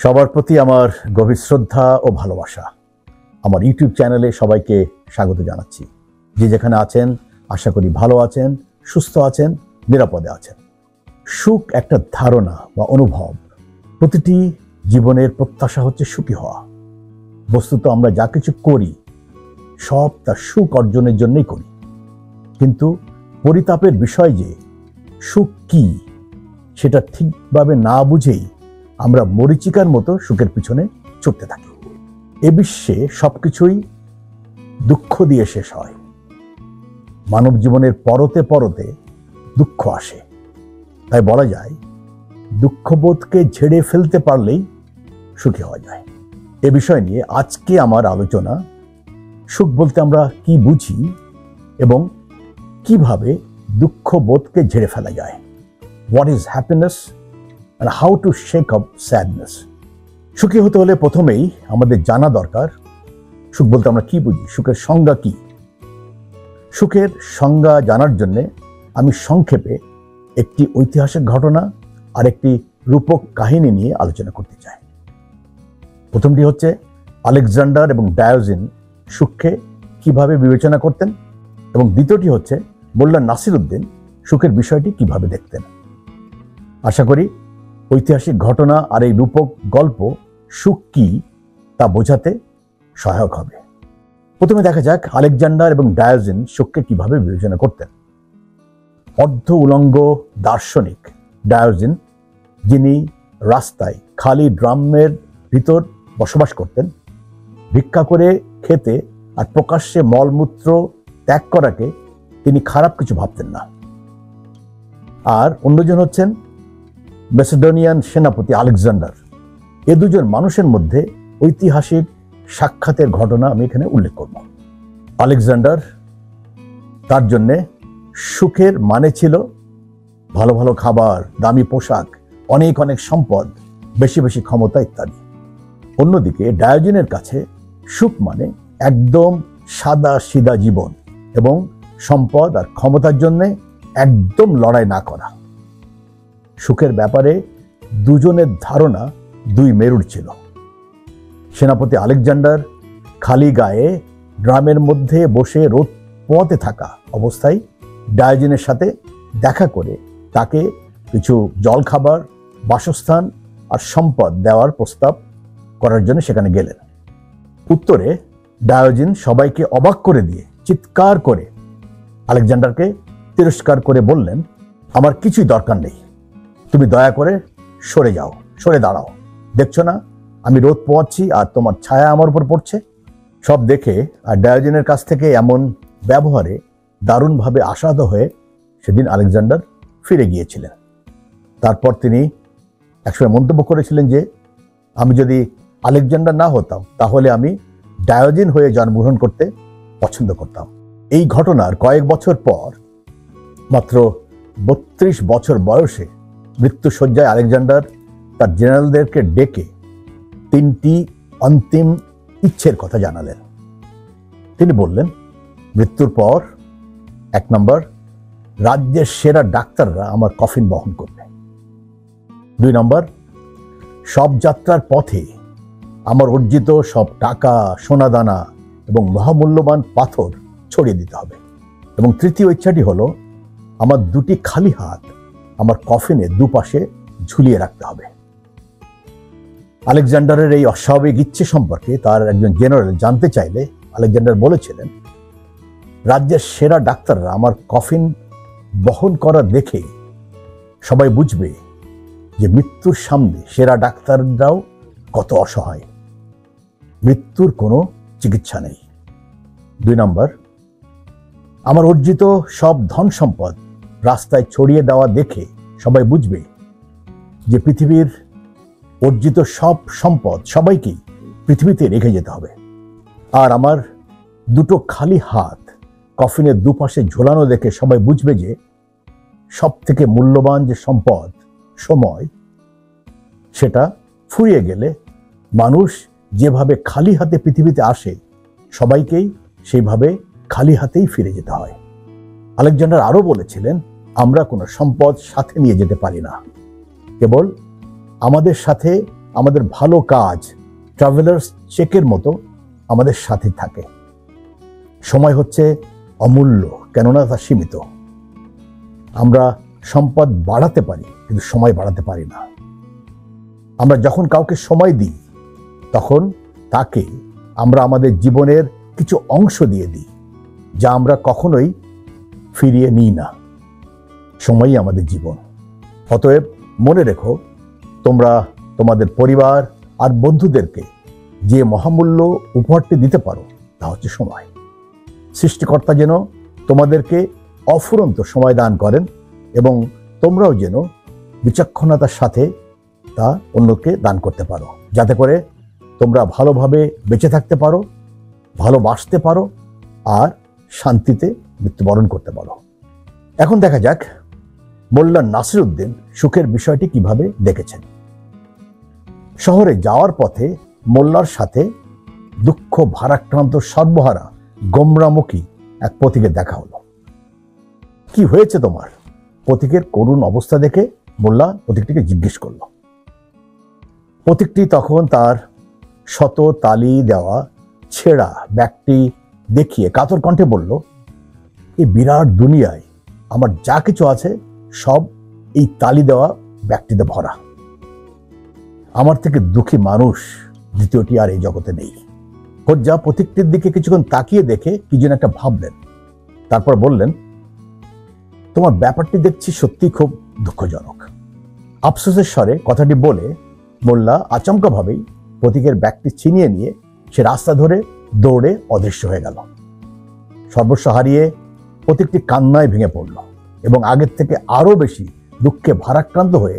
সবার প্রতি আমার গভীর শ্রদ্ধা ও ভালোবাসা। আমার ইউটিউব চ্যানেলে সবাইকে স্বাগত জানাচ্ছি। যে যেখানে আছেন আশা করি ভালো আছেন, সুস্থ আছেন, নিরাপদে আছেন। সুখ একটা ধারণা বা অনুভব। প্রতিটি জীবনের প্রত্যাশা হচ্ছে সুখী হওয়া। বস্তুত আমরা যা কিছু করি সব তার সুখ অর্জনের জন্যই করি, কিন্তু পরিতাপের বিষয় যে সুখ কি সেটা ঠিকভাবে না বুঝেই আমরা মরীচিকার মতো সুখের পিছনে ছুটতে থাকি। এ বিশ্বে সবকিছুই দুঃখ দিয়ে শেষ হয়। মানব জীবনের পরতে পরতে দুঃখ আসে। তাই বলা যায় দুঃখবোধকে ঝেড়ে ফেলতে পারলেই সুখী হওয়া যায়। এ বিষয় নিয়ে আজকে আমার আলোচনা, সুখ বলতে আমরা কি বুঝি এবং কিভাবে দুঃখবোধকে ঝেড়ে ফেলা যায়। What is happiness and how to shake up sadness. সুখী হতে হলে প্রথমেই আমাদের জানা দরকার সুখ বলতে আমরা কি বুঝি, সুখের সংজ্ঞা কি। সুখের সংজ্ঞা জানার জন্য আমি সংক্ষেপে একটি ঐতিহাসিক ঘটনা আর একটি রূপক কাহিনী নিয়ে আলোচনা করতে চাই। প্রথমটি হচ্ছে আলেকজান্ডার এবং ডায়োজেন সুখকে কিভাবে বিবেচনা করতেন, এবং দ্বিতীয়টি হচ্ছে মোল্লা নাসিরউদ্দিন সুখের বিষয়টি কিভাবে দেখতেন। আশা করি ঐতিহাসিক ঘটনা আর এই রূপক গল্প সুখ কি তা বোঝাতে সহায়ক হবে। প্রথমে দেখা যাক আলেকজান্ডার এবং ডায়োজেন সুখকে কিভাবে বিবেচনা করতেন। অর্ধ উলঙ্গ দার্শনিক ডায়োজেন, যিনি রাস্তায় খালি ড্রামের ভিতর বসবাস করতেন, ভিক্ষা করে খেতে আর প্রকাশ্যে মলমূত্র ত্যাগ করাকে তিনি খারাপ কিছু ভাবতেন না। আর অন্যজন হচ্ছেন মেসিডোনিয়ান সেনাপতি আলেকজান্ডার। এ দুজন মানুষের মধ্যে ঐতিহাসিক সাক্ষাতের ঘটনা আমি এখানে উল্লেখ করব। আলেকজান্ডার, তার জন্যে সুখের মানে ছিল ভালো ভালো খাবার, দামি পোশাক, অনেক অনেক সম্পদ, বেশি বেশি ক্ষমতা ইত্যাদি। অন্যদিকে ডায়োজেনের কাছে সুখ মানে একদম সাদা সিধা জীবন এবং সম্পদ আর ক্ষমতার জন্যে একদম লড়াই না করা। সুখের ব্যাপারে দুজনের ধারণা দুই মেরুর ছিল। সেনাপতি আলেকজান্ডার খালি গায়ে ড্রামের মধ্যে বসে রোদ পোয়াতে থাকা অবস্থায় ডায়োজেনের সাথে দেখা করে তাকে কিছু জলখাবার, বাসস্থান আর সম্পদ দেওয়ার প্রস্তাব করার জন্য সেখানে গেলেন। উত্তরে ডায়োজেন সবাইকে অবাক করে দিয়ে চিৎকার করে আলেকজান্ডারকে তিরস্কার করে বললেন, আমার কিছুই দরকার নেই, তুমি দয়া করে সরে যাও, সরে দাঁড়াও। দেখছো না আমি রোদ পোয়াচ্ছি আর তোমার ছায়া আমার উপর পড়ছে। সব দেখে আর ডায়োজেনের কাছ থেকে এমন ব্যবহারে দারুণভাবে আশাহত হয়ে সেদিন আলেকজান্ডার ফিরে গিয়েছিলেন। তারপর তিনি একসময় মন্তব্য করেছিলেন যে আমি যদি আলেকজান্ডার না হতাম তাহলে আমি ডায়োজেন হয়ে জন্মগ্রহণ করতে পছন্দ করতাম। এই ঘটনার কয়েক বছর পর, মাত্র 32 বছর বয়সে মৃত্যুশয্যায় আলেকজান্ডার তার জেনারেলদেরকে ডেকে 3টি অন্তিম ইচ্ছের কথা জানালেন। তিনি বললেন, মৃত্যুর পর 1 নম্বর, রাজ্যের সেরা ডাক্তাররা আমার কফিন বহন করবে। 2 নম্বর, সব যাত্রার পথে আমার অর্জিত সব টাকা, সোনাদানা এবং মহামূল্যবান পাথর ছড়িয়ে দিতে হবে। এবং 3য় ইচ্ছাটি হলো আমার 2টি খালি হাত আমার কফিনে দুপাশে ঝুলিয়ে রাখতে হবে। আলেকজান্ডারের এই অস্বাভাবিক ইচ্ছে সম্পর্কে তার একজন জেনারেল জানতে চাইলে আলেকজান্ডার বলেছিলেন, রাজ্যের সেরা ডাক্তাররা আমার কফিন বহন করা দেখে সবাই বুঝবে যে মৃত্যুর সামনে সেরা ডাক্তাররাও কত অসহায়। মৃত্যুর কোনো চিকিৎসা নেই। 2 নম্বর, আমার অর্জিত সব ধন সম্পদ রাস্তায় ছড়িয়ে দেওয়া দেখে সবাই বুঝবে যে পৃথিবীর অর্জিত সব সম্পদ সবাইকেই পৃথিবীতে রেখে যেতে হবে। আর আমার 2টো খালি হাত কফিনের দুপাশে ঝোলানো দেখে সবাই বুঝবে যে সব থেকে মূল্যবান যে সম্পদ সময়, সেটা ফুরিয়ে গেলে মানুষ যেভাবে খালি হাতে পৃথিবীতে আসে সবাইকেই সেইভাবে খালি হাতেই ফিরে যেতে হয়। আলেকজান্ডার আরো বলেছিলেন, আমরা কোনো সম্পদ সাথে নিয়ে যেতে পারি না, কেবল আমাদের সাথে আমাদের ভালো কাজ ট্রাভেলার্স চেকের মতো আমাদের সাথে থাকে। সময় হচ্ছে অমূল্য, কেননা তা সীমিত। আমরা সম্পদ বাড়াতে পারি, কিন্তু সময় বাড়াতে পারি না। আমরা যখন কাউকে সময় দিই, তখন তাকে আমরা আমাদের জীবনের কিছু অংশ দিয়ে দিই, যা আমরা কখনোই ফিরিয়ে নিই না। সময়ই আমাদের জীবন। অতএব মনে রেখো, তোমরা তোমাদের পরিবার আর বন্ধুদেরকে যে মহামূল্য উপহারটি দিতে পারো তা হচ্ছে সময়। সৃষ্টিকর্তা যেন তোমাদেরকে অফুরন্ত সময় দান করেন এবং তোমরাও যেন বিচক্ষণতার সাথে তা অন্যকে দান করতে পারো, যাতে করে তোমরা ভালোভাবে বেঁচে থাকতে পারো, ভালোবাসতে পারো আর শান্তিতে মৃত্যুবরণ করতে পারো। এখন দেখা যাক মোল্লা নাসিরউদ্দিন সুখের বিষয়টি কিভাবে দেখেছেন। শহরে যাওয়ার পথে মোল্লার সাথে দুঃখ ভারাক্রান্ত সর্বহারা গোমরামুখী এক পথিকের দেখা হলো। কি হয়েছে তোমার? পথিকের করুণ অবস্থা দেখে মোল্লা পথিকটিকে জিজ্ঞেস করল। পথিকটি তখন তার শত তালি দেওয়া ছেঁড়া ব্যাগটি দেখিয়ে কাতর কণ্ঠে বলল, এই বিরাট দুনিয়ায় আমার যা কিছু আছে সব এই তালি দেওয়া ব্যাগটিতে ভরা। আমার থেকে দুঃখী মানুষ দ্বিতীয়টি আর এই জগতে নেই। হোজ্জা পথিকটির দিকে কিছুক্ষণ তাকিয়ে দেখে কি যেন একটা ভাবলেন, তারপর বললেন, তোমার ব্যাপারটি দেখছি সত্যি খুব দুঃখজনক। আফসোসের স্বরে কথাটি বলে মোল্লা আচমকাভাবেই পথিকের ব্যাগটি ছিনিয়ে নিয়ে সে রাস্তা ধরে দৌড়ে অদৃশ্য হয়ে গেল। সর্বস্ব হারিয়ে পথিকটি কান্নায় ভেঙে পড়ল এবং আগের থেকে আরো বেশি দুঃখে ভারাক্রান্ত হয়ে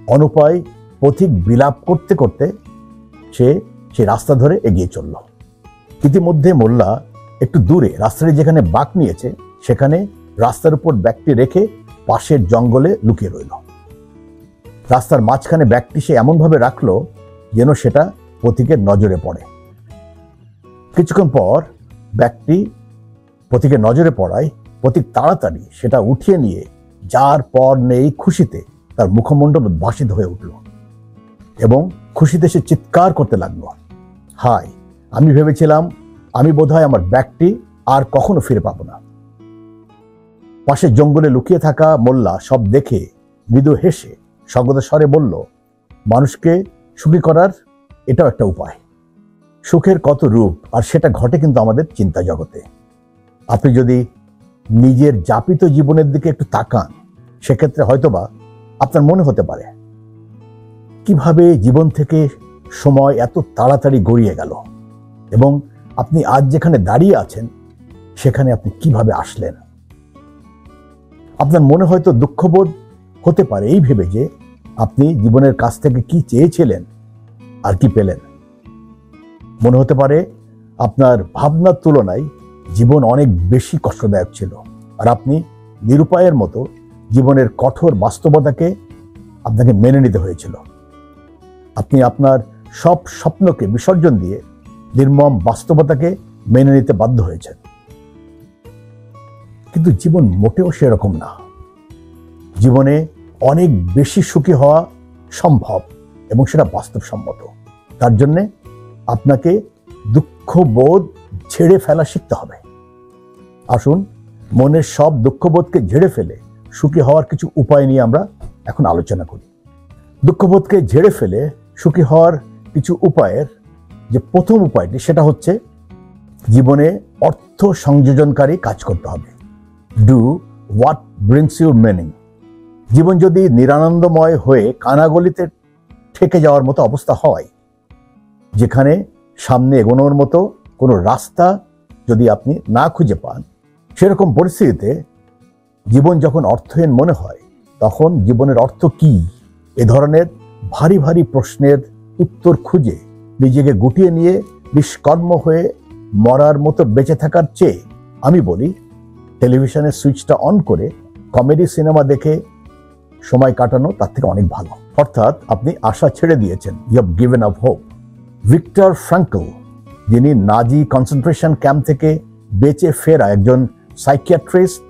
অনুপায় পথিক বিলাপ করতে করতে সে রাস্তা ধরে এগিয়ে চলল। ইতিমধ্যে মোল্লা একটু দূরে রাস্তাটি যেখানে বাঁক নিয়েছে সেখানে রাস্তার উপর ব্যাগটি রেখে পাশের জঙ্গলে লুকিয়ে রইল। রাস্তার মাঝখানে ব্যাগটি সে এমনভাবে রাখলো যেন সেটা পথিকের নজরে পড়ে। কিছুক্ষণ পর ব্যাগটি পথিকের নজরে পড়ায় পথিক তাড়াতাড়ি সেটা উঠিয়ে নিয়ে যার পর নেই খুশিতে তার মুখমণ্ডল উদ্ভাসিত হয়ে উঠল এবং খুশিতে সে চিৎকার করতে লাগলো, হায়, আমি ভেবেছিলাম আমি বোধহয় আমার ব্যাগটি আর কখনো ফিরে পাবো না। পাশের জঙ্গলে লুকিয়ে থাকা মোল্লা সব দেখে মৃদু হেসে স্বগত স্বরে বলল, মানুষকে সুখী করার এটাও একটা উপায়। সুখের কত রূপ, আর সেটা ঘটে কিন্তু আমাদের চিন্তা জগতে। আপনি যদি নিজের যাপিত জীবনের দিকে একটু তাকান, সেক্ষেত্রে হয়তোবা আপনার মনে হতে পারে কিভাবে জীবন থেকে সময় এত তাড়াতাড়ি গড়িয়ে গেল এবং আপনি আজ যেখানে দাঁড়িয়ে আছেন সেখানে আপনি কিভাবে আসলেন। আপনার মনে হয়তো দুঃখবোধ হতে পারে এই ভেবে যে আপনি জীবনের কাছ থেকে কি চেয়েছিলেন আর কি পেলেন। মনে হতে পারে আপনার ভাবনার তুলনায় জীবন অনেক বেশি কষ্টদায়ক ছিল আর আপনি নিরুপায়ের মতো জীবনের কঠোর বাস্তবতাকে আপনাকে মেনে নিতে হয়েছিল। আপনি আপনার সব স্বপ্নকে বিসর্জন দিয়ে নির্মম বাস্তবতাকে মেনে নিতে বাধ্য হয়েছেন। কিন্তু জীবন মোটেও সেরকম না। জীবনে অনেক বেশি সুখী হওয়া সম্ভব এবং সেটা বাস্তবসম্মত। তার জন্যে আপনাকে দুঃখবোধ ঝেড়ে ফেলা শিখতে হবে। আসুন মনের সব দুঃখবোধকে ঝেড়ে ফেলে সুখী হওয়ার কিছু উপায় নিয়ে আমরা এখন আলোচনা করি। দুঃখবোধকে ঝেড়ে ফেলে সুখী হওয়ার কিছু উপায়ের যে প্রথম উপায়টি সেটা হচ্ছে জীবনে অর্থ সংযোজনকারী কাজ করতে হবে। Do what brings you meaning. জীবন যদি নিরানন্দময় হয়ে কানাগলিতে ঠেকে যাওয়ার মতো অবস্থা হয়, যেখানে সামনে এগোনোর মতো কোনো রাস্তা যদি আপনি না খুঁজে পান, সেরকম পরিস্থিতিতে জীবন যখন অর্থহীন মনে হয়, তখন জীবনের অর্থ কি এ ধরনের ভারী ভারী প্রশ্নের উত্তর খুঁজে নিজেকে গুটিয়ে নিয়ে নিষ্কর্ম হয়ে মরার মতো বেঁচে থাকার চেয়ে আমি বলি টেলিভিশনের সুইচটা অন করে কমেডি সিনেমা দেখে সময় কাটানো তার থেকে অনেক ভালো। অর্থাৎ আপনি আশা ছেড়ে দিয়েছেন, you have given up hope. Victor Frankl, যিনি নাজি কনসেন্ট্রেশন ক্যাম্প থেকে বেঁচে ফেরা একজন সাইকিয়াট্রিস্ট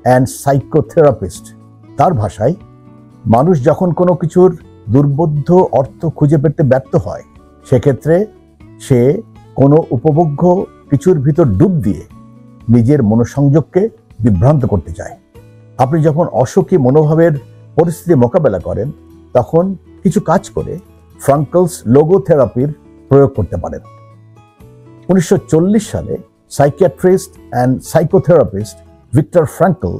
অ্যান্ড সাইকোথেরাপিস্ট, তার ভাষায় মানুষ যখন কোনো কিছুর দুর্বোধ্য অর্থ খুঁজে পেতে ব্যর্থ হয়, সেক্ষেত্রে সে কোনো উপভোগ্য কিছুর ভিতর ডুব দিয়ে নিজের মনোসংযোগকে বিভ্রান্ত করতে চায়। আপনি যখন অসুখী মনোভাবের পরিস্থিতি মোকাবেলা করেন, তখন কিছু কাজ করে ফ্রাঙ্কলস লোগোথেরাপির প্রয়োগ করতে পারেন। 1940 সালে psychiatrist and psychotherapist Victor Frankl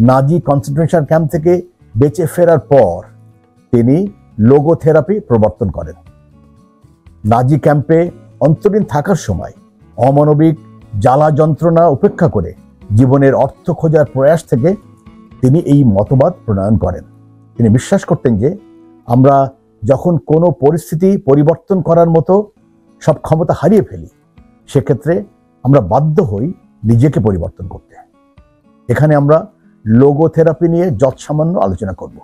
Nazi concentration camp থেকে বেঁচে ফেরার পর তিনি লোগোথেরাপি প্রবর্তন করেন। নাজি ক্যাম্পে অন্তরীণ থাকার সময় অমানবিক জ্বালা যন্ত্রণা উপেক্ষা করে জীবনের অর্থ খোঁজার প্রয়াস থেকে তিনি এই মতবাদ প্রণয়ন করেন। তিনি বিশ্বাস করতেন যে আমরা যখন কোনো পরিস্থিতি পরিবর্তন করার মতো সব ক্ষমতা হারিয়ে ফেলি, সেক্ষেত্রে আমরা বাধ্য হই নিজেকে পরিবর্তন করতে। এখানে আমরা লোগোথেরাপি নিয়ে যৎসামান্য আলোচনা করব।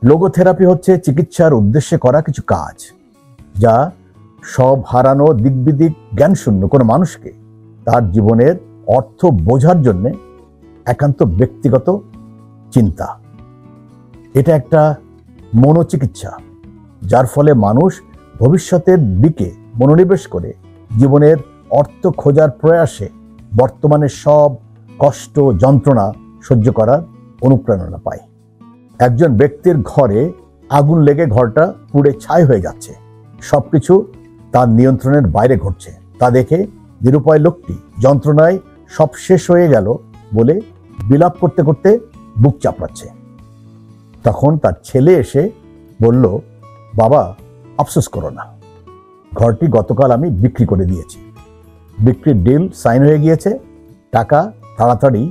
লোগোথেরাপি হচ্ছে চিকিৎসার উদ্দেশ্যে করা কিছু কাজ, যা সব হারানো দিকবিদিক জ্ঞানশূন্য কোনো মানুষকে তার জীবনের অর্থ বোঝার জন্য একান্ত ব্যক্তিগত চিন্তা। এটা একটা মনোচিকিৎসা, যার ফলে মানুষ ভবিষ্যতের দিকে মনোনিবেশ করে জীবনের অর্থ খোঁজার প্রয়াসে বর্তমানে সব কষ্ট যন্ত্রণা সহ্য করার অনুপ্রেরণা পায়। একজন ব্যক্তির ঘরে আগুন লেগে ঘরটা পুড়ে ছাই হয়ে যাচ্ছে, সবকিছু তার নিয়ন্ত্রণের বাইরে ঘটছে, তা দেখে নিরুপায় লোকটি যন্ত্রণায় সব শেষ হয়ে গেল বলে বিলাপ করতে করতে বুক চাপড়াচ্ছে। তখন তার ছেলে এসে বলল, বাবা, আফসোস করো না, ঘরটি গতকাল আমি বিক্রি করে দিয়েছি, বিক্রির ডিল সাইন হয়ে গিয়েছে, টাকা তাড়াতাড়ি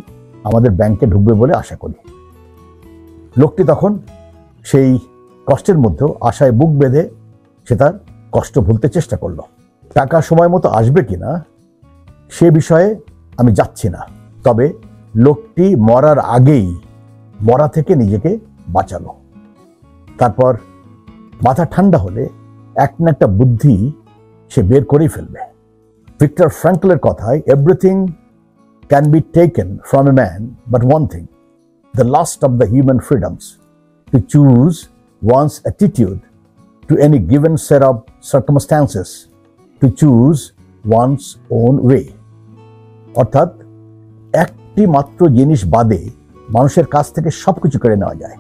আমাদের ব্যাংকে ঢুকবে বলে আশা করি। লোকটি তখন সেই কষ্টের মধ্যেও আশায় বুক বেঁধে সে তার কষ্ট ভুলতে চেষ্টা করলো। টাকা সময় মতো আসবে কিনা সে বিষয়ে আমি যাচ্ছি না, তবে লোকটি মরার আগেই মরা থেকে নিজেকে বাঁচালো। তারপর মাথা ঠান্ডা হলে এক না একটা বুদ্ধি সে বের করেই ফেলবে। ভিক্টর ফ্রাঙ্কলের কথায়, everything can be taken from a man but one thing, the last of the human freedoms, to choose one's attitude to any given set of circumstances, to choose one's own way. অর্থাৎ একটি মাত্র জিনিস বাদে মানুষের কাছ থেকে সবকিছু কেড়ে নেওয়া যায়,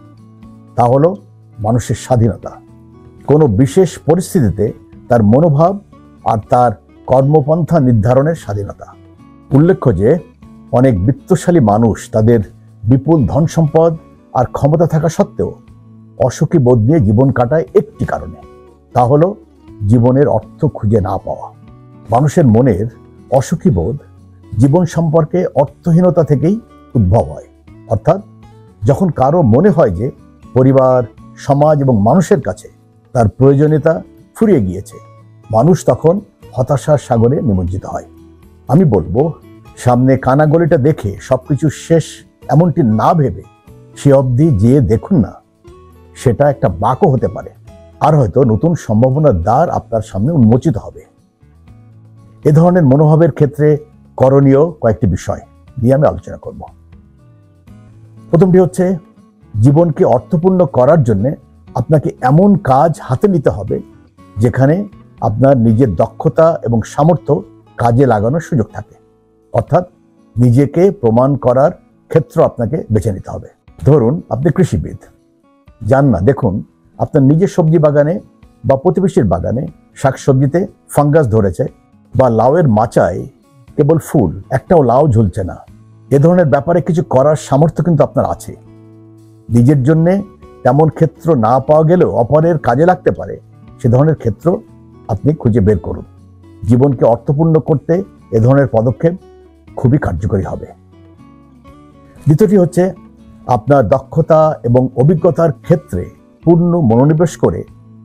তা হলো মানুষের স্বাধীনতা। কোনো বিশেষ পরিস্থিতিতে তার মনোভাব আর তার কর্মপন্থা নির্ধারণের স্বাধীনতা। উল্লেখ্য যে অনেক বিত্তশালী মানুষ তাদের বিপুল ধন সম্পদ আর ক্ষমতা থাকা সত্ত্বেও অসুখী বোধ নিয়ে জীবন কাটায় একটি কারণে, তা হলো জীবনের অর্থ খুঁজে না পাওয়া। মানুষের মনের অসুখী বোধ জীবন সম্পর্কে অর্থহীনতা থেকেই উদ্ভব হয়। অর্থাৎ যখন কারো মনে হয় যে পরিবার, সমাজ এবং মানুষের কাছে তার প্রয়োজনীয়তা ফুরিয়ে গিয়েছে, মানুষ তখন হতাশার সাগরে নিমজ্জিত হয়। আমি বলবো, সামনে কানাগলিটা দেখে সবকিছু শেষ এমনটি না ভেবে সে অবধি যেয়ে দেখুন না, সেটা একটা বাঁকও হতে পারে, আর হয়তো নতুন সম্ভাবনার দ্বার আপনার সামনে উন্মোচিত হবে। এ ধরনের মনোভাবের ক্ষেত্রে করণীয় কয়েকটি বিষয় নিয়ে আমি আলোচনা করব। প্রথমটি হচ্ছে, জীবনকে অর্থপূর্ণ করার জন্য আপনাকে এমন কাজ হাতে নিতে হবে যেখানে আপনার নিজের দক্ষতা এবং সামর্থ্য কাজে লাগানোর সুযোগ থাকে। অর্থাৎ নিজেকে প্রমাণ করার ক্ষেত্র আপনাকে বেছে নিতে হবে। ধরুন আপনি কৃষিবিদ, যান না দেখুন আপনার নিজের সবজি বাগানে বা প্রতিবেশীর বাগানে শাকসবজিতে ফাঙ্গাস ধরেছে, বা লাউয়ের মাচায় কেবল ফুল, একটাও লাউ ঝুলছে না। এ ধরনের ব্যাপারে কিছু করার সামর্থ্য কিন্তু আপনার আছে। নিজের জন্যে তেমন ক্ষেত্র না পাওয়া গেলেও অপরের কাজে লাগতে পারে, সে ধরনের ক্ষেত্র আপনি খুঁজে বের করুন। জীবনকে অর্থপূর্ণ করতে এ ধরনের পদক্ষেপ খুবই কার্যকরী হবে। দ্বিতীয়টি হচ্ছে, আপনার দক্ষতা এবং অভিজ্ঞতার ক্ষেত্রে পূর্ণ মনোনিবেশ করে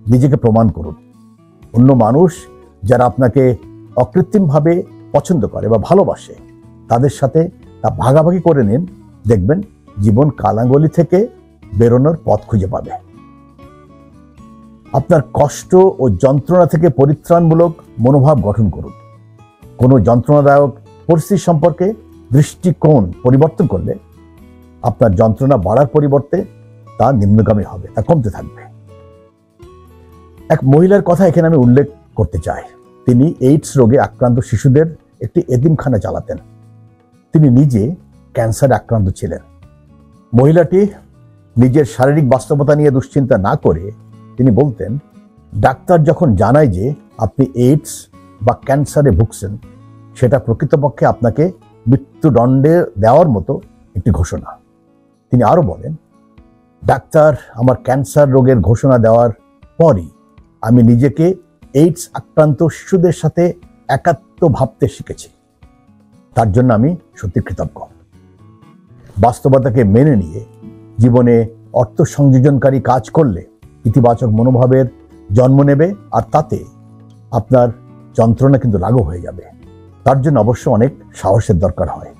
নিজেকে প্রমাণ করুন। অন্য মানুষ যারা আপনাকে অকৃত্রিমভাবে পছন্দ করে বা ভালোবাসে, তাদের সাথে তা ভাগাভাগি করে নিন, দেখবেন জীবন কালাঙ্গলি থেকে বেরোনোর পথ খুঁজে পাবে। আপনার কষ্ট ও যন্ত্রণা থেকে পরিত্রাণমূলক মনোভাব গঠন করুন। কোনো যন্ত্রণাদায়ক পরিস্থিতি সম্পর্কে দৃষ্টিকোণ পরিবর্তন করলে আপনার যন্ত্রণা বাড়ার পরিবর্তে তা নিম্নগামী হবে, তা কমতে থাকবে। এক মহিলার কথা এখানে আমি উল্লেখ করতে চাই। তিনি এইডস রোগে আক্রান্ত শিশুদের একটি এতিমখানা চালাতেন। তিনি নিজে ক্যান্সারে আক্রান্ত ছিলেন। মহিলাটি নিজের শারীরিক বাস্তবতা নিয়ে দুশ্চিন্তা না করে তিনি বলতেন, ডাক্তার যখন জানায় যে আপনি এইডস বা ক্যান্সারে ভুগছেন, সেটা প্রকৃতপক্ষে আপনাকে মৃত্যুদণ্ডে দেওয়ার মতো একটি ঘোষণা। তিনি আরো বলেন, ডাক্তার আমার ক্যান্সার রোগের ঘোষণা দেওয়ার পরই আমি নিজেকে এইডস আক্রান্ত শিশুদের সাথে একাত্ম ভাবতে শিখেছি। তার জন্য আমি সত্যি কৃতজ্ঞ। বাস্তবতাকে মেনে নিয়ে জীবনে অর্থ সংযোজনকারী কাজ করলে ইতিবাচক মনোভাবের জন্ম নেবে, আর তাতে আপনার যন্ত্রণা কিন্তু লাঘব হয়ে যাবে। তার জন্য অবশ্য অনেক সাহসের দরকার হয়।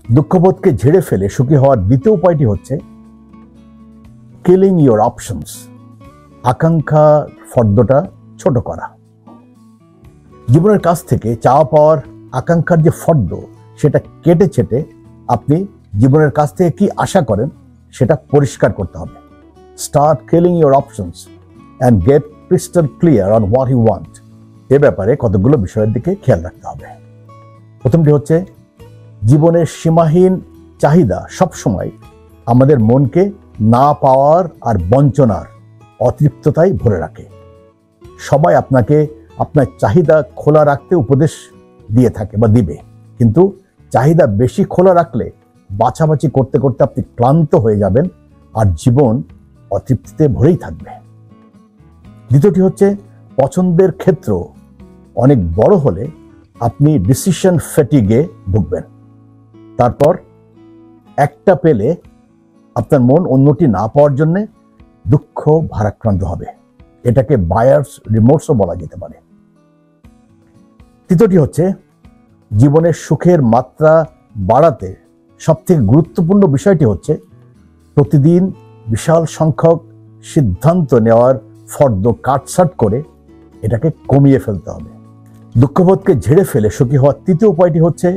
দুঃখবোধকে ঝেড়ে ফেলে সুখী হওয়ার দ্বিতীয় উপায়টি হচ্ছে কিলিং ইউর অপশনস, আকাঙ্ক্ষা ফর্দটা ছোট করা। জীবনের কাছ থেকে চাওয়া পাওয়ার আকাঙ্ক্ষার যে ফর্দ, সেটা কেটে ছেটে আপনি জীবনের কাছ থেকে কি আশা করেন সেটা পরিষ্কার করতে হবে। Start killing your options and get crystal clear on what you want. এ ব্যাপারে কতগুলো বিষয়ের দিকে খেয়াল রাখতে হবে। প্রথমটি হচ্ছে, জীবনের সীমাহীন চাহিদা সবসময় আমাদের মনকে না পাওয়ার আর বঞ্চনার অতৃপ্ততায় ভরে রাখে। সবাই আপনাকে আপনার চাহিদা খোলা রাখতে উপদেশ দিয়ে থাকে বা দিবে, কিন্তু চাহিদা বেশি খোলা রাখলে বাছাবাছি করতে করতে আপনি ক্লান্ত হয়ে যাবেন আর জীবন অতৃপ্তিতে ভরেই থাকবে। দ্বিতীয়টি হচ্ছে, পছন্দের ক্ষেত্র অনেক বড় হলে আপনি ডিসিশন ফ্যাটিগে ভুগবেন। তারপর একটা পেলে আপনার মন অন্যটি না পাওয়ার জন্য দুঃখ ভারাক্রান্ত হবে। এটাকে বায়ার্স রিমোর্সও বলা যেতে পারে। তৃতীয়টি হচ্ছে, জীবনের সুখের মাত্রা বাড়াতে সবথেকে গুরুত্বপূর্ণ বিষয়টি হচ্ছে প্রতিদিন বিশাল সংখ্যক সিদ্ধান্ত নেওয়ার ফর্দ কাটছাট করে এটাকে কমিয়ে ফেলতে হবে। দুঃখবোধকে ঝেড়ে ফেলে সুখী হওয়ার তৃতীয় উপায়টি হচ্ছে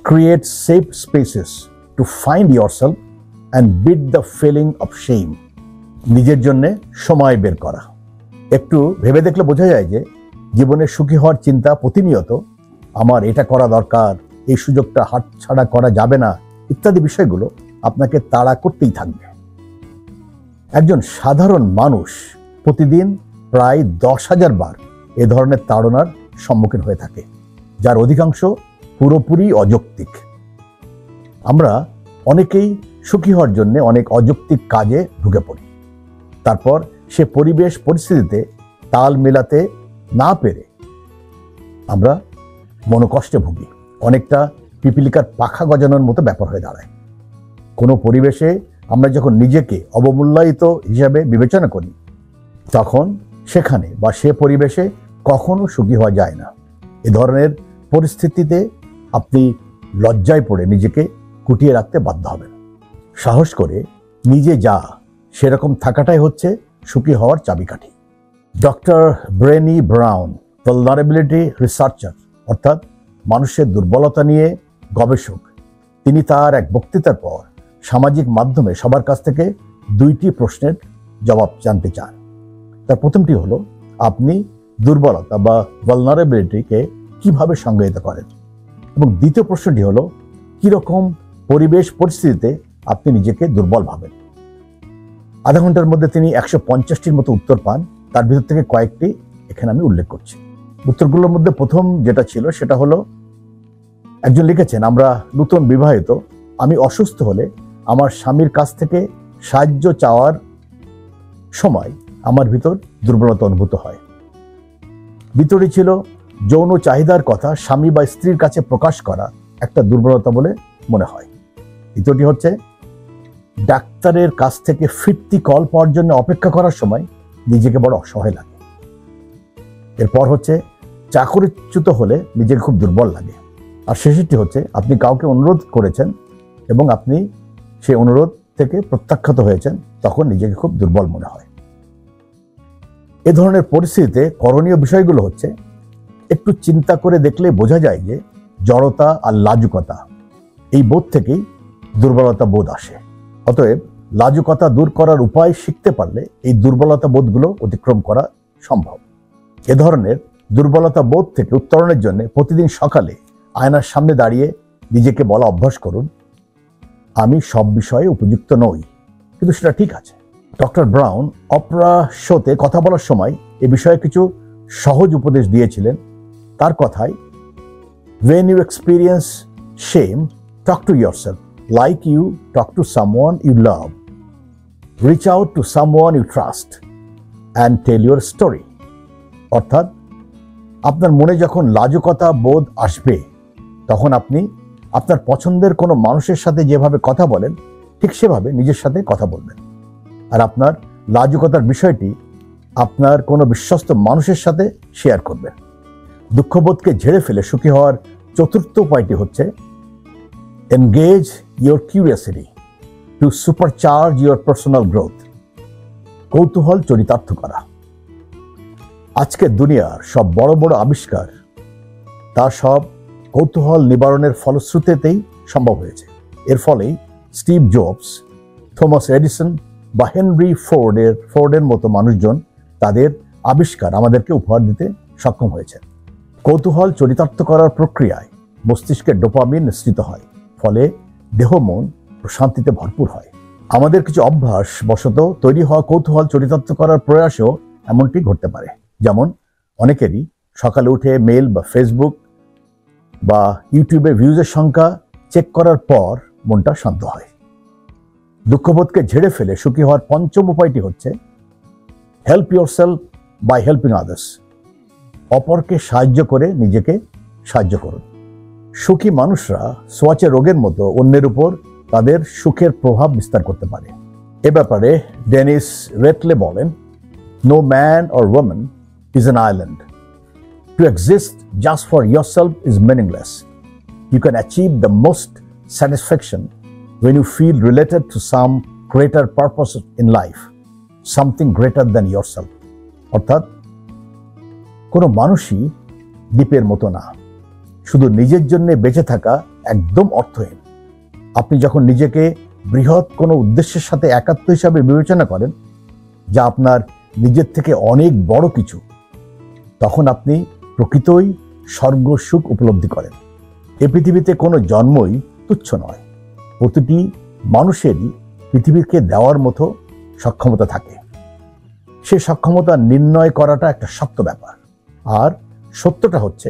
create safe spaces to find yourself and beat the feeling of shame. নিজের জন্যে সময় বের করা। একটু ভেবে দেখলে বোঝা যায় যে জীবনে সুখী হওয়ার চিন্তা প্রতিনিয়ত আমার এটা করা দরকার, এই সুযোগটা হাতছাড়া করা যাবে না ইত্যাদি বিষয়গুলো আপনাকে তাড়া করতেই থাকবে। একজন সাধারণ মানুষ প্রতিদিন প্রায় 10,000 বার এ ধরনের তাড়নার সম্মুখীন হয়ে থাকে, যার অধিকাংশ পুরোপুরি অযৌক্তিক। আমরা অনেকেই সুখী হওয়ার জন্য অনেক অযৌক্তিক কাজে ঢুকে পড়ি। তারপর সে পরিবেশ পরিস্থিতিতে তাল মেলাতে না পেরে আমরা মনোকষ্টে ভুগি। অনেকটা পিপিলিকার পাখা গজানোর মতো ব্যাপার হয়ে দাঁড়ায়। কোনো পরিবেশে আমরা যখন নিজেকে অবমূল্যায়িত হিসাবে বিবেচনা করি, তখন সেখানে বা সে পরিবেশে কখনো সুখী হওয়া যায় না। এ ধরনের পরিস্থিতিতে আপনি লজ্জায় পড়ে নিজেকে গুটিয়ে রাখতে বাধ্য হবেন। সাহস করে নিজে যা সেরকম থাকাটাই হচ্ছে সুখী হওয়ার চাবিকাঠি। Doctor brainy brown, vulnerability researcher অর্থাৎ মানুষের দুর্বলতা নিয়ে গবেষক, তিনি তার এক বক্তৃতার পর সামাজিক মাধ্যমে সবার কাছ থেকে 2টি প্রশ্নের জবাব জানতে চান। তার প্রথমটি হলো, আপনি দুর্বলতা বা ভালনারেবিলিটিকে কিভাবে সংজ্ঞায়িত করেন, এবং দ্বিতীয় প্রশ্নটি হলো, কিরকম পরিবেশ পরিস্থিতিতে আপনি নিজেকে দুর্বল ভাবেন। আধা ঘন্টার মধ্যে তিনি 150টির মতো উত্তর পান। তার ভিতর থেকে কয়েকটি এখানে আমি উল্লেখ করছি। উত্তরগুলোর মধ্যে প্রথম যেটা ছিল সেটা হলো, একজন লিখেছেন, আমরা নতুন বিবাহিত, আমি অসুস্থ হলে আমার স্বামীর কাছ থেকে সাহায্য চাওয়ার সময় আমার ভিতর দুর্বলতা অনুভূত হয়। দ্বিতীয়টি ছিল, যৌন চাহিদার কথা স্বামী বা স্ত্রীর কাছে প্রকাশ করা একটা দুর্বলতা বলে মনে হয়। তৃতীয়টি হচ্ছে, ডাক্তারের কাছ থেকে ফিরতি কল পাওয়ার জন্য অপেক্ষা করার সময় নিজেকে বড় অসহায় লাগে। এরপর হচ্ছে, চাকরিচ্যুত হলে নিজেকে খুব দুর্বল লাগে। আর শেষেরটি হচ্ছে, আপনি কাউকে অনুরোধ করেছেন এবং আপনি সেই অনুরোধ থেকে প্রত্যাখ্যাত হয়েছেন, তখন নিজেকে খুব দুর্বল মনে হয়। এ ধরনের পরিস্থিতিতে করণীয় বিষয়গুলো হচ্ছে, একটু চিন্তা করে দেখলে বোঝা যায় যে জড়তা আর লাজুকতা এই বোধ থেকেই দুর্বলতা বোধ আসে। অতএব লাজুকতা দূর করার উপায় শিখতে পারলে এই দুর্বলতা বোধগুলো অতিক্রম করা সম্ভব। এ ধরনের দুর্বলতা বোধ থেকে উত্তরণের জন্য প্রতিদিন সকালে আয়নার সামনে দাঁড়িয়ে নিজেকে বলা অভ্যাস করুন, আমি সব বিষয়ে উপযুক্ত নই, কিন্তু সেটা ঠিক আছে। ডক্টর ব্রাউন অপরা শোতে কথা বলার সময় এ বিষয়ে কিছু সহজ উপদেশ দিয়েছিলেন। তার কথায়, when you experience shame, talk to yourself like you talk to someone you love. Reach out to someone you trust and tell your story. অর্থাৎ আপনার মনে যখন লাজুকতা বোধ আসবে, তখন আপনি আপনার পছন্দের কোনো মানুষের সাথে যেভাবে কথা বলেন ঠিক সেভাবে নিজের সাথে কথা বলবেন। আর আপনার লাজুকতার বিষয়টি আপনার কোনো বিশ্বস্ত মানুষের সাথে শেয়ার করবেন। দুঃখবোধকে ঝেড়ে ফেলে সুখী হওয়ার চতুর্থ উপায়টি হচ্ছে engage your curiosity to supercharge your personal growth. কৌতূহল চরিতার্থ করা। আজকের দুনিয়ার সব বড় বড় আবিষ্কার তা সব কৌতূহল নিবারণের ফলশ্রুতিতেই সম্ভব হয়েছে। এর ফলেই স্টিভ জবস, থমাস এডিসন বা হেনরি ফোর্ডের মতো মানুষজন তাদের আবিষ্কার আমাদেরকে উপহার দিতে সক্ষম হয়েছে। কৌতূহল চরিতার্থ করার প্রক্রিয়ায় মস্তিষ্কে ডোপামিন নিঃসৃত হয়, ফলে দেহ মন প্রশান্তিতে ভরপুর হয়। আমাদের কিছু অভ্যাস বশত তৈরি হওয়া কৌতূহল চরিতার্থ করার প্রয়াসেও এমনটি ঘটতে পারে। যেমন অনেকেরই সকালে উঠে মেল বা ফেসবুক বা ইউটিউবে ভিউজের সংখ্যা চেক করার পর মনটা শান্ত হয়। দুঃখবোধকে ঝেড়ে ফেলে সুখী হওয়ার পঞ্চম উপায়টি হচ্ছে help yourself by helping others. অপরকে সাহায্য করে নিজেকে সাহায্য করুন। সুখী মানুষরা সোয়াচে রোগের মতো অন্যের উপর তাদের সুখের প্রভাব বিস্তার করতে পারে। এ ব্যাপারে ডেনিস রেটলে বলেন, no man or woman is an island. To exist just for yourself is meaningless. You can achieve the most satisfaction when you feel related to some greater purpose in life, something greater than yourself. অর্থাৎ কোনো মানুষই দ্বীপের মতো না, শুধু নিজের জন্য বেঁচে থাকা একদম অর্থহীন। আপনি যখন নিজেকে বৃহৎ কোনো উদ্দেশ্যের সাথে একাত্ম হিসাবে বিবেচনা করেন, যা আপনার নিজের থেকে অনেক বড় কিছু, তখন আপনি প্রকৃতই স্বর্গ সুখ উপলব্ধি করেন। এ পৃথিবীতে কোনো জন্মই তুচ্ছ নয়। প্রতিটি মানুষেরই পৃথিবীকে দেওয়ার মতো সক্ষমতা থাকে। সে সক্ষমতা নির্ণয় করাটা একটা শক্ত ব্যাপার। আর সত্যটা হচ্ছে,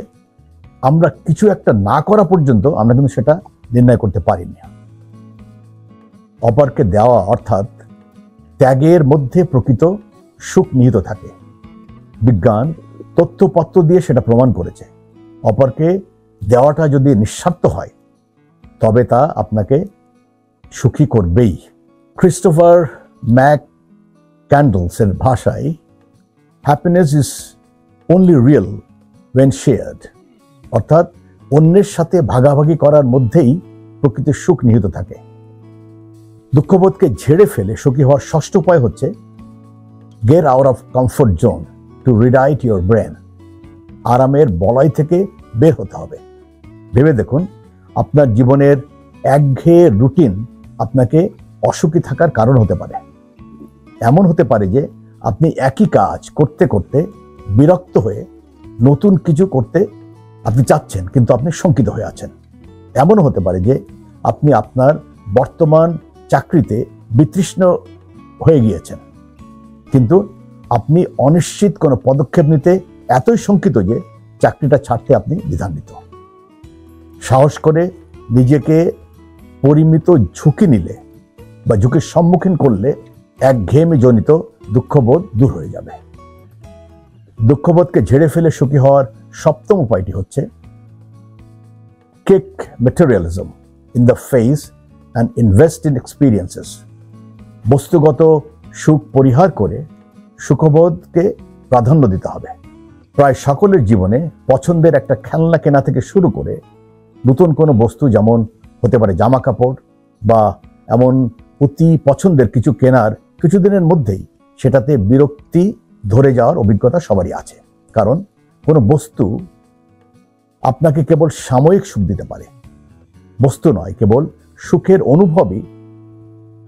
আমরা কিছু একটা না করা পর্যন্ত আমরা কিন্তু সেটা নির্ণয় করতে পারি না। অপরকে দেওয়া অর্থাৎ ত্যাগের মধ্যে প্রকৃত সুখ নিহিত থাকে। বিজ্ঞান তথ্যপত্র দিয়ে সেটা প্রমাণ করেছে। অপরকে দেওয়াটা যদি নিঃস্বার্থ হয়, তবে তা আপনাকে সুখী করবেই। ক্রিস্টোফার ম্যাক ক্যান্ডলসের ভাষায়, happiness is only real when shared. অর্থাৎ অন্যের সাথে ভাগাভাগি করার মধ্যেই প্রকৃত সুখ নিহিত থাকে। দুঃখবোধকে ঝেড়ে ফেলে সুখী হওয়ার ষষ্ঠ উপায় হচ্ছে get out of comfort zone to rewire your brain. আরামের বলয় থেকে বের হতে হবে। ভেবে দেখুন, আপনার জীবনের একঘেয়ে রুটিন আপনাকে অসুখী থাকার কারণ হতে পারে। এমন হতে পারে যে আপনি একই কাজ করতে করতে বিরক্ত হয়ে নতুন কিছু করতে আপনি চাচ্ছেন, কিন্তু আপনি শঙ্কিত হয়ে আছেন। এমনও হতে পারে যে আপনি আপনার বর্তমান চাকরিতে বিতৃষ্ণ হয়ে গিয়েছেন, কিন্তু আপনি অনিশ্চিত কোনো পদক্ষেপ নিতে এতই শঙ্কিত যে চাকরিটা ছাড়তে আপনি দ্বিধান্বিত। সাহস করে নিজেকে পরিমিত ঝুঁকি নিলে বা ঝুঁকির সম্মুখীন করলে একঘেয়েমি জনিত দুঃখবোধ দূর হয়ে যাবে। দুঃখবোধকে ঝেড়ে ফেলে সুখী হওয়ার সপ্তম উপায়টি হচ্ছে kick materialism in the face and invest in experiences. বস্তুগত সুখ পরিহার করে সুখবোধকে প্রাধান্য দিতে হবে। প্রায় সকলের জীবনে পছন্দের একটা খেলনা কেনা থেকে শুরু করে নতুন কোনো বস্তু, যেমন হতে পারে জামা কাপড় বা এমন অতি পছন্দের কিছু কেনার কিছুদিনের মধ্যেই সেটাতে বিরক্তি ধরে যাওয়ার অভিজ্ঞতা সবারই আছে। কারণ কোনো বস্তু আপনাকে কেবল সাময়িক সুখ দিতে পারে। বস্তু নয়, কেবল সুখের অনুভবই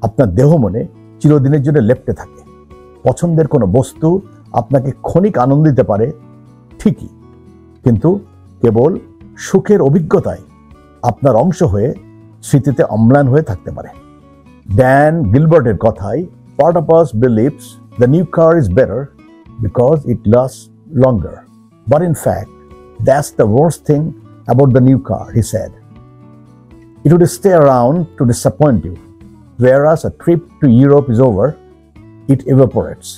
আপনার দেহ মনে চিরদিনের জন্য লেপ্টে থাকে। পছন্দের কোনো বস্তু আপনাকে ক্ষণিক আনন্দ দিতে পারে ঠিকই, কিন্তু কেবল সুখের অভিজ্ঞতায় আপনার অংশ হয়ে স্মৃতিতে অম্লান হয়ে থাকতে পারে। ড্যান গিলবার্টের কথায়, part of us believes the new car is better because it lasts longer. But in fact, that's the worst thing about the new car, he said. It would stay around to disappoint you, whereas a trip to Europe is over, it evaporates.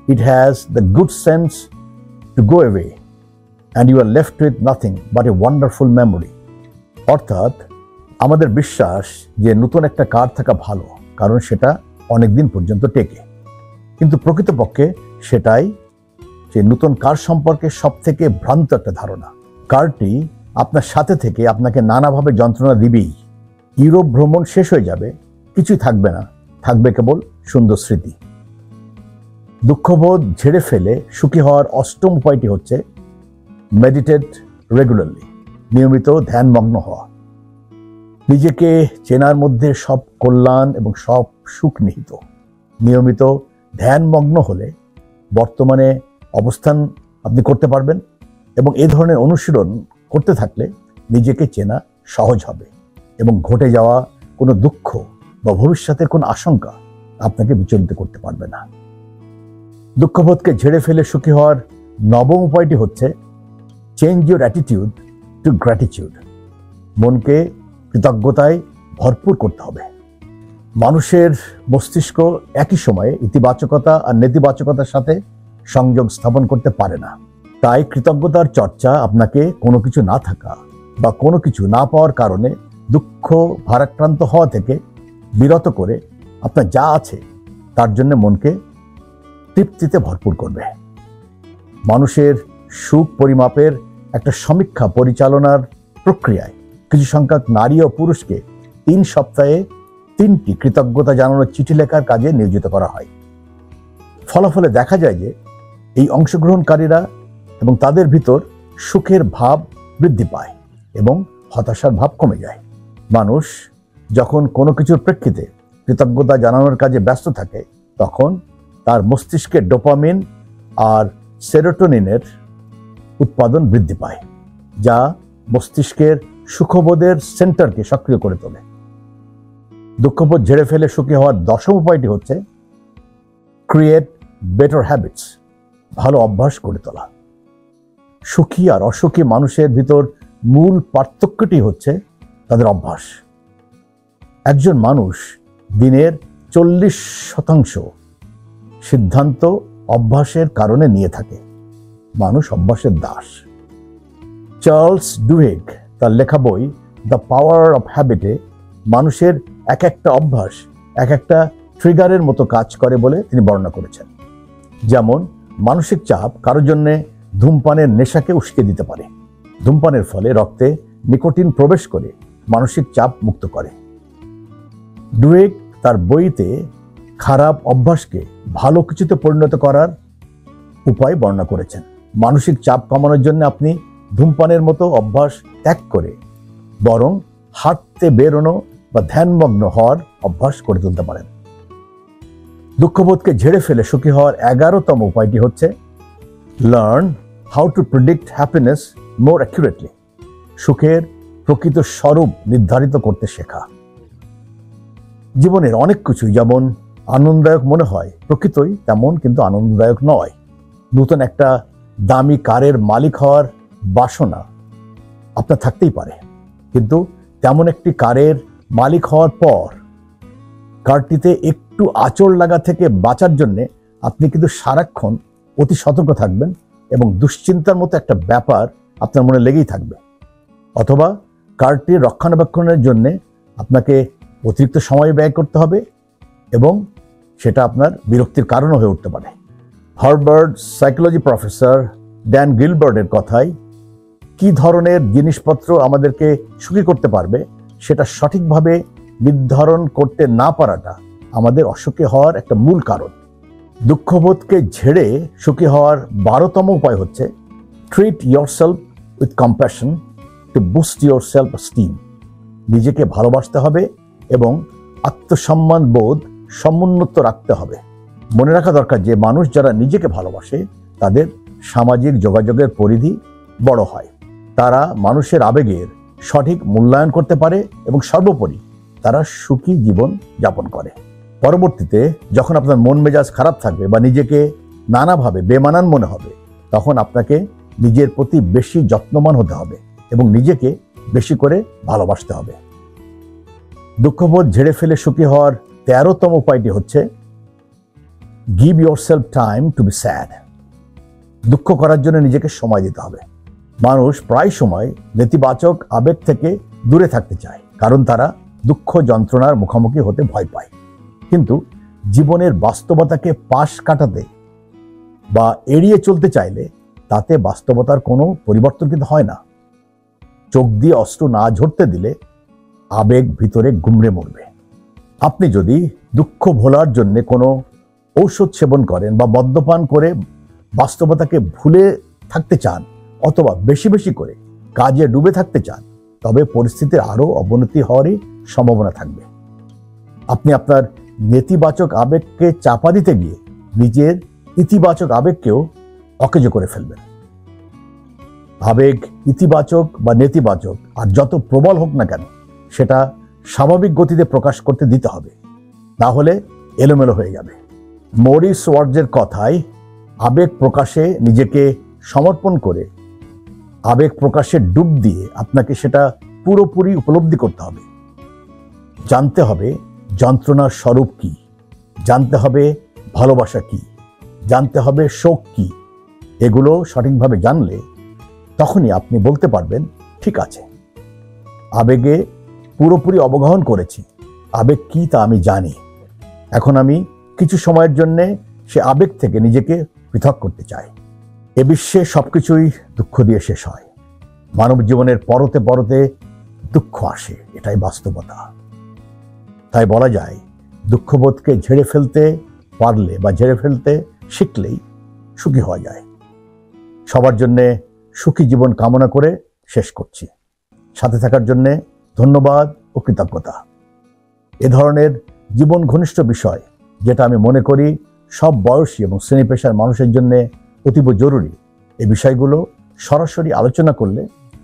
It has the good sense to go away, and you are left with nothing but a wonderful memory. অর্থাৎ আমাদের বিশ্বাস যে নতুন একটা কার থাকা ভালো, কারণ সেটা অনেকদিন পর্যন্ত টেকে। কিন্তু প্রকৃতপক্ষে সেটাই যে নতুন কার সম্পর্কে সব থেকে ভ্রান্ত একটা ধারণা। কারটি আপনার সাথে থেকে আপনাকে নানাভাবে যন্ত্রণা দিবেই। ইউরোপ ভ্রমণ শেষ হয়ে যাবে, কিছুই থাকবে না, থাকবে কেবল সুন্দর স্মৃতি। দুঃখবোধ ঝেড়ে ফেলে সুখী হওয়ার অষ্টম উপায়টি হচ্ছে মেডিটেট রেগুলারলি, নিয়মিত ধ্যানমগ্ন হওয়া। নিজেকে চেনার মধ্যে সব কল্যাণ এবং সব সুখ নিহিত। নিয়মিত ধ্যানমগ্ন হলে বর্তমানে অবস্থান আপনি করতে পারবেন, এবং এই ধরনের অনুশীলন করতে থাকলে নিজেকে চেনা সহজ হবে এবং ঘটে যাওয়া কোনো দুঃখ বা ভবিষ্যতের কোনো আশঙ্কা আপনাকে বিচলিত করতে পারবে না। দুঃখবোধকে ঝেড়ে ফেলে সুখী হওয়ার নবম উপায়টি হচ্ছে change your attitude two gratitude. মনকে কৃতজ্ঞতায় ভরপুর করতে হবে। মানুষের মস্তিষ্ক একই সময়ে ইতিবাচকতা আর নেতিবাচকতার সাথে সংযোগ স্থাপন করতে পারে না। তাই কৃতজ্ঞতার চর্চা আপনাকে কোনো কিছু না থাকা বা কোনো কিছু না পাওয়ার কারণে দুঃখ ভারাক্রান্ত হওয়া থেকে বিরত করে আপনার যা আছে তার জন্য মনকে তৃপ্তিতে ভরপুর করবে। মানুষের সুখ পরিমাপের একটা সমীক্ষা পরিচালনার প্রক্রিয়ায় কিছু সংখ্যক নারী ও পুরুষকে 3 সপ্তাহে 3টি কৃতজ্ঞতা জানানোর চিঠি লেখার কাজে নিয়োজিত করা হয়। ফলাফলে দেখা যায় যে এই অংশগ্রহণকারীরা এবং তাদের ভিতর সুখের ভাব বৃদ্ধি পায় এবং হতাশার ভাব কমে যায়। মানুষ যখন কোনো কিছুর প্রেক্ষিতে কৃতজ্ঞতা জানানোর কাজে ব্যস্ত থাকে, তখন তার মস্তিষ্কে ডোপামিন আর সেরোটোনিনের উৎপাদন বৃদ্ধি পায়, যা মস্তিষ্কের সুখবোধের সেন্টারকে সক্রিয় করে তোলে। দুঃখবোধ ঝেড়ে ফেলে সুখী হওয়ার 10ম উপায়টি হচ্ছে ক্রিয়েট বেটার হ্যাবিটস, ভালো অভ্যাস গড়ে তোলা। সুখী আর অসুখী মানুষের ভিতর মূল পার্থক্যটি হচ্ছে তাদের অভ্যাস। একজন মানুষ দিনের 40% সিদ্ধান্ত অভ্যাসের কারণে নিয়ে থাকে। মানুষ অভ্যাসের দাস। চার্লস ডুহেগ তার লেখা বই দ্য পাওয়ার অফ হ্যাবিটে মানুষের এক একটা অভ্যাস এক একটা ট্রিগারের মতো কাজ করে বলে তিনি বর্ণনা করেছেন। যেমন মানসিক চাপ কারোর জন্য ধূমপানের নেশাকে উস্কে দিতে পারে। ধূমপানের ফলে রক্তে নিকোটিন প্রবেশ করে মানসিক চাপ মুক্ত করে। ডুয়েক তার বইতে খারাপ অভ্যাসকে ভালো কিছুতে পরিণত করার উপায় বর্ণনা করেছেন। মানসিক চাপ কমানোর জন্য আপনি ধূমপানের মতো অভ্যাস ত্যাগ করে বরং হাঁটতে বেরোনো বা ধ্যানমগ্ন হওয়ার অভ্যাস করে তুলতে পারেন। দুঃখবোধকে ঝেড়ে ফেলে সুখী হওয়ার 11তম উপায়টি হচ্ছে learn how to predict happiness more accurately, সুখের প্রকৃত স্বরূপ নির্ধারিত করতে শেখা। জীবনের অনেক কিছু যেমন আনন্দদায়ক মনে হয়, প্রকৃতই তেমন কিন্তু আনন্দদায়ক নয়। নতুন একটা দামি কারের মালিক হওয়ার বাসনা আপনার থাকতেই পারে, কিন্তু তেমন একটি কারের মালিক হওয়ার পর কারটিতে একটু আঁচড় লাগা থেকে বাঁচার জন্য আপনি কিন্তু সারাক্ষণ অতি সতর্ক থাকবেন এবং দুশ্চিন্তার মতো একটা ব্যাপার আপনার মনে লেগেই থাকবে। অথবা কারটির রক্ষণাবেক্ষণের জন্য আপনাকে অতিরিক্ত সময় ব্যয় করতে হবে এবং সেটা আপনার বিরক্তির কারণও হয়ে উঠতে পারে। হার্ভার্ড সাইকোলজি প্রফেসর ড্যান গিলবার্টের কথায়, কি ধরনের জিনিসপত্র আমাদেরকে সুখী করতে পারবে সেটা সঠিকভাবে নির্ধারণ করতে না পারাটা আমাদের অসুখী হওয়ার একটা মূল কারণ। দুঃখবোধকে ঝেড়ে সুখী হওয়ার 12তম উপায় হচ্ছে treat yourself with compassion two boost your self esteem. নিজেকে ভালোবাসতে হবে এবং আত্মসম্মান বোধ সমুন্নত রাখতে হবে। মনে রাখা দরকার যে মানুষ যারা নিজেকে ভালোবাসে তাদের সামাজিক যোগাযোগের পরিধি বড় হয়। তারা মানুষের আবেগের সঠিক মূল্যায়ন করতে পারে এবং সর্বোপরি তারা সুখী জীবন যাপন করে। পরবর্তীতে যখন আপনার মন মেজাজ খারাপ থাকবে বা নিজেকে নানাভাবে বেমানান মনে হবে, তখন আপনাকে নিজের প্রতি বেশি যত্নবান হতে হবে এবং নিজেকে বেশি করে ভালোবাসতে হবে। দুঃখবোধ ঝেড়ে ফেলে সুখী হওয়ার 13তম উপায়টি হচ্ছে give yourself time to be sad. দুঃখ করার জন্য নিজেকে সময় দিতে হবে। মানুষ প্রায় সময় নেতিবাচক আবেগ থেকে দূরে থাকতে চায়, কারণ তারা দুঃখ যন্ত্রণার মুখোমুখি হতে ভয় পায়। কিন্তু জীবনের বাস্তবতাকে পাশ কাটাতে বা এড়িয়ে চলতে চাইলে তাতে বাস্তবতার কোনো পরিবর্তন কিন্তু হয় না। চোখ দিয়ে অশ্রু না ঝরতে দিলে আবেগ ভিতরে গুমড়ে মরবে। আপনি যদি দুঃখ ভোলার জন্য কোনো ঔষধ সেবন করেন বা মদ্যপান করে বাস্তবতাকে ভুলে থাকতে চান অথবা বেশি বেশি করে কাজে ডুবে থাকতে চান, তবে পরিস্থিতির আরও অবনতি হওয়ারই সম্ভাবনা থাকবে। আপনি আপনার নেতিবাচক আবেগকে চাপা দিতে গিয়ে নিজের ইতিবাচক আবেগকেও অকেজো করে ফেলবেন। আবেগ ইতিবাচক বা নেতিবাচক আর যত প্রবল হোক না কেন, সেটা স্বাভাবিক গতিতে প্রকাশ করতে দিতে হবে, না হলে এলোমেলো হয়ে যাবে। মরিস ওয়ার্ডসের কথায় আবেগ প্রকাশে নিজেকে সমর্পণ করে আবেগ প্রকাশে ডুব দিয়ে আপনাকে সেটা পুরোপুরি উপলব্ধি করতে হবে। জানতে হবে যন্ত্রণার স্বরূপ কি, জানতে হবে ভালোবাসা কি, জানতে হবে শোক কি। এগুলো সঠিকভাবে জানলে তখনই আপনি বলতে পারবেন, ঠিক আছে, আবেগে পুরোপুরি অবগাহন করেছি, আবেগ কি তা আমি জানি। এখন আমি কিছু সময়ের জন্য সে আবেগ থেকে নিজেকে পৃথক করতে চাই। এ বিশ্বে সবকিছুই দুঃখ দিয়ে শেষ হয়। মানব জীবনের পরতে পরতে দুঃখ আসে, এটাই বাস্তবতা। তাই বলা যায়, দুঃখবোধকে ঝেড়ে ফেলতে পারলে বা ঝেড়ে ফেলতে শিখলেই সুখী হওয়া যায়। সবার জন্যে সুখী জীবন কামনা করে শেষ করছি। সাথে থাকার জন্যে ধন্যবাদ ও কৃতজ্ঞতা। এ ধরনের জীবন ঘনিষ্ঠ বিষয়, যেটা আমি মনে করি সব বয়সী এবং শ্রেণী পেশার মানুষের জন্য অতীব জরুরি, এই বিষয়গুলো সরাসরি আলোচনা করলে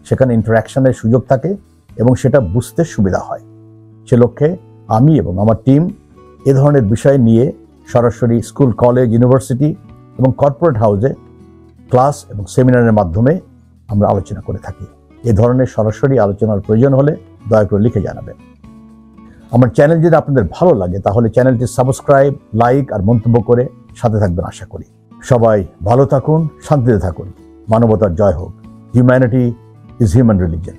সেখানে ইন্টারাকশনের সুযোগ থাকে এবং সেটা বুঝতে সুবিধা হয়। সে লক্ষ্যে আমি এবং আমার টিম এ ধরনের বিষয় নিয়ে সরাসরি স্কুল, কলেজ, ইউনিভার্সিটি এবং কর্পোরেট হাউসে ক্লাস এবং সেমিনারের মাধ্যমে আমরা আলোচনা করে থাকি। এ ধরনের সরাসরি আলোচনার প্রয়োজন হলে দয়া করে লিখে জানাবেন। আমার চ্যানেল যদি আপনাদের ভালো লাগে তাহলে চ্যানেলটি সাবস্ক্রাইব, লাইক আর মন্তব্য করে সাথে থাকবেন আশা করি। সবাই ভালো থাকুন, শান্তিতে থাকুন। মানবতার জয় হোক। Humanity is human religion.